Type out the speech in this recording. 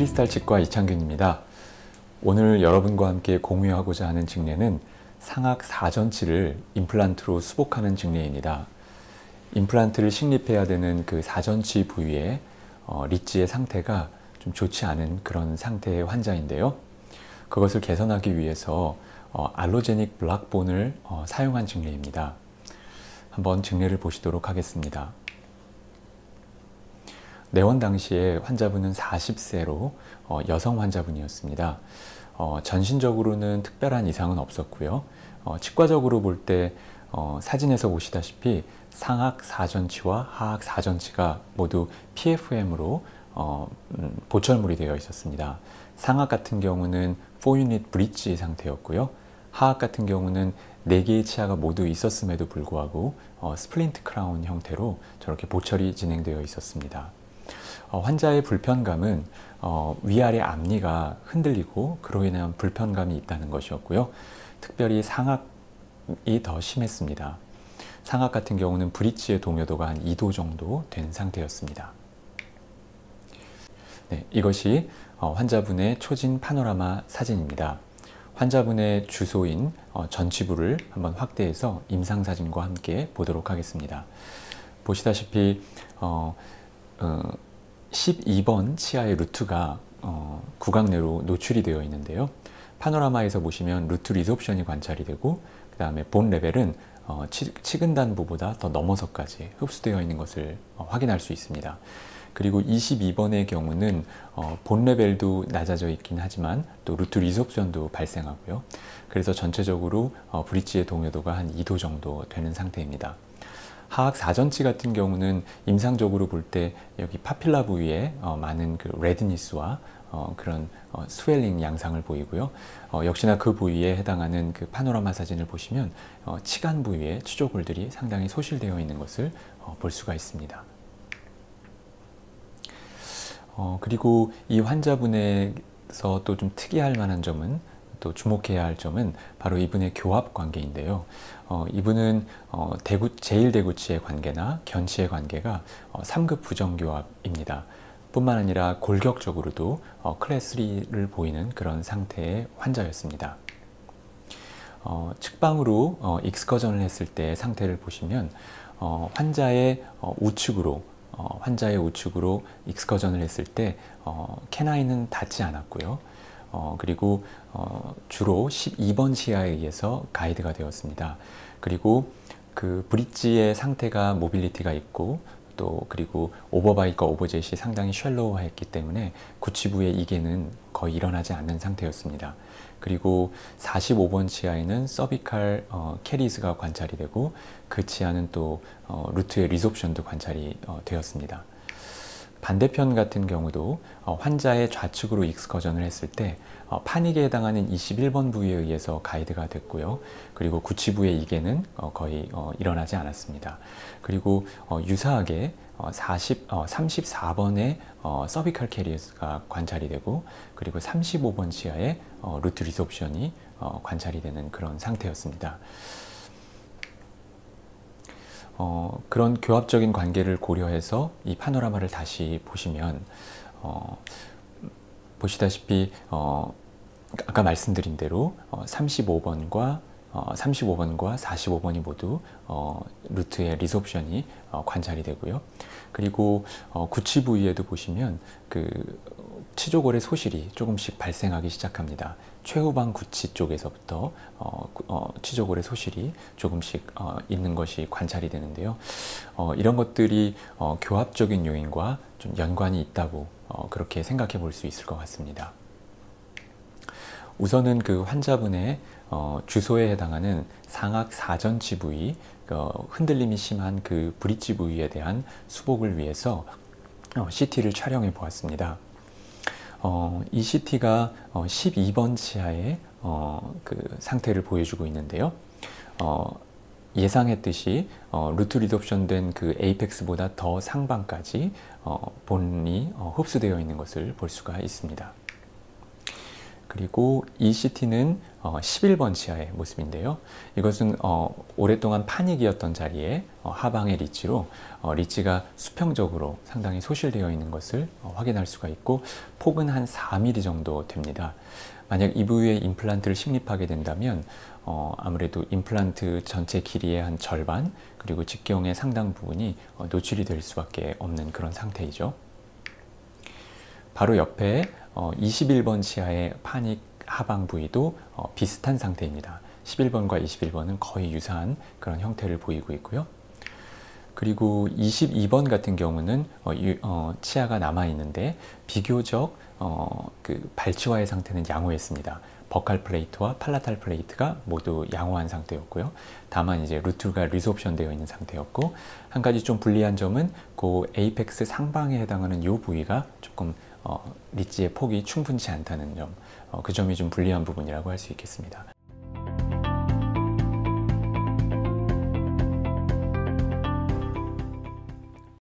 크리스탈 치과 이창균입니다. 오늘 여러분과 함께 공유하고자 하는 증례는 상악 사전치를 임플란트로 수복하는 증례입니다. 임플란트를 식립해야 되는 그 사전치 부위에 리지의 상태가 좀 좋지 않은 그런 상태의 환자인데요. 그것을 개선하기 위해서 알로제닉 블락본을 사용한 증례입니다. 한번 증례를 보시도록 하겠습니다. 내원 당시에 환자분은 40세로 여성 환자분이었습니다. 전신적으로는 특별한 이상은 없었고요. 치과적으로 볼 때 사진에서 보시다시피 상악 사전치와 하악 사전치가 모두 PFM으로 보철물이 되어 있었습니다. 상악 같은 경우는 4유닛 브릿지 상태였고요. 하악 같은 경우는 4개의 치아가 모두 있었음에도 불구하고 스플린트 크라운 형태로 저렇게 보철이 진행되어 있었습니다. 환자의 불편감은 위아래 앞니가 흔들리고 그로 인한 불편감이 있다는 것이었고요. 특별히 상악이 더 심했습니다. 상악 같은 경우는 브릿지의 동요도가 한 2도 정도 된 상태였습니다. 네, 이것이 환자분의 초진 파노라마 사진입니다. 환자분의 주소인 전치부를 한번 확대해서 임상사진과 함께 보도록 하겠습니다. 보시다시피 12번 치아의 루트가 구강 내로 노출이 되어 있는데요. 파노라마에서 보시면 루트 리소프션이 관찰이 되고 그 다음에 본 레벨은 치근단부보다 더 넘어서까지 흡수되어 있는 것을 확인할 수 있습니다. 그리고 22번의 경우는 본 레벨도 낮아져 있긴 하지만 또 루트 리소프션도 발생하고요. 그래서 전체적으로 브릿지의 동요도가 한 2도 정도 되는 상태입니다. 하악 사전치 같은 경우는 임상적으로 볼 때 여기 파필라 부위에 많은 그 레드니스와 그런 스웰링 양상을 보이고요. 역시나 그 부위에 해당하는 그 파노라마 사진을 보시면 치간 부위에 치조골들이 상당히 소실되어 있는 것을 볼 수가 있습니다. 그리고 이 환자분에서 또 좀 특이할 만한 점은 또 주목해야 할 점은 바로 이분의 교합 관계인데요. 이분은 제1대구치의 관계나 견치의 관계가 3급 부정교합입니다. 뿐만 아니라 골격적으로도 클래스 3를 보이는 그런 상태의 환자였습니다. 측방으로 익스커전을 했을 때 상태를 보시면 환자의 우측으로 익스커전을 했을 때 캐나인은 닿지 않았고요. 그리고 주로 12번 치아에 의해서 가이드가 되었습니다. 그리고 그 브릿지의 상태가 모빌리티가 있고 또 그리고 오버바이과 오버젯이 상당히 쉘로우했기 때문에 구치부의 이개는 거의 일어나지 않는 상태였습니다. 그리고 45번 치아에는 서비칼 캐리스가 관찰이 되고 그 치아는 또 루트의 리소프션도 관찰이 되었습니다. 반대편 같은 경우도 환자의 좌측으로 익스커전을 했을 때 파닉에 해당하는 21번 부위에 의해서 가이드가 됐고요. 그리고 구치부의 이개는 거의 일어나지 않았습니다. 그리고 유사하게 34번의 서비칼 캐리어스가 관찰이 되고 그리고 35번 치아에 루트 리소프션이 관찰이 되는 그런 상태였습니다. 그런 교합적인 관계를 고려해서 이 파노라마를 다시 보시면 보시다시피 아까 말씀드린 대로 35번과 45번이 모두 루트의 리소프션이 관찰이 되고요. 그리고 구치 부위에도 보시면 그 치조골의 소실이 조금씩 발생하기 시작합니다. 최후방 구치 쪽에서부터 치조골의 소실이 조금씩 있는 것이 관찰이 되는데요. 이런 것들이 교합적인 요인과 좀 연관이 있다고 그렇게 생각해 볼 수 있을 것 같습니다. 우선은 그 환자분의 주소에 해당하는 상악 사전치 부위, 흔들림이 심한 그 브릿지 부위에 대한 수복을 위해서 CT를 촬영해 보았습니다. 이 CT가 12번 치아의 그 상태를 보여주고 있는데요. 예상했듯이 루트 리소프션 된 그 에이펙스보다 더 상방까지 본이 흡수되어 있는 것을 볼 수가 있습니다. 그리고 ECT는 11번 치아의 모습인데요. 이것은 오랫동안 파닉이었던 자리에 하방의 리치로 리치가 수평적으로 상당히 소실되어 있는 것을 확인할 수가 있고, 폭은 한 4mm 정도 됩니다. 만약 이 부위에 임플란트를 식립하게 된다면 아무래도 임플란트 전체 길이의 한 절반, 그리고 직경의 상당 부분이 노출이 될 수밖에 없는 그런 상태이죠. 바로 옆에 21번 치아의 파닉 하방 부위도 비슷한 상태입니다. 11번과 21번은 거의 유사한 그런 형태를 보이고 있고요. 그리고 22번 같은 경우는 치아가 남아 있는데 비교적 그 발치와의 상태는 양호했습니다. 버칼 플레이트와 팔라탈 플레이트가 모두 양호한 상태였고요. 다만 이제 루트가 리소옵션 되어 있는 상태였고, 한 가지 좀 불리한 점은 그 에이펙스 상방에 해당하는 이 부위가 조금 리치의 폭이 충분치 않다는 점, 그 점이 좀 불리한 부분이라고 할 수 있겠습니다.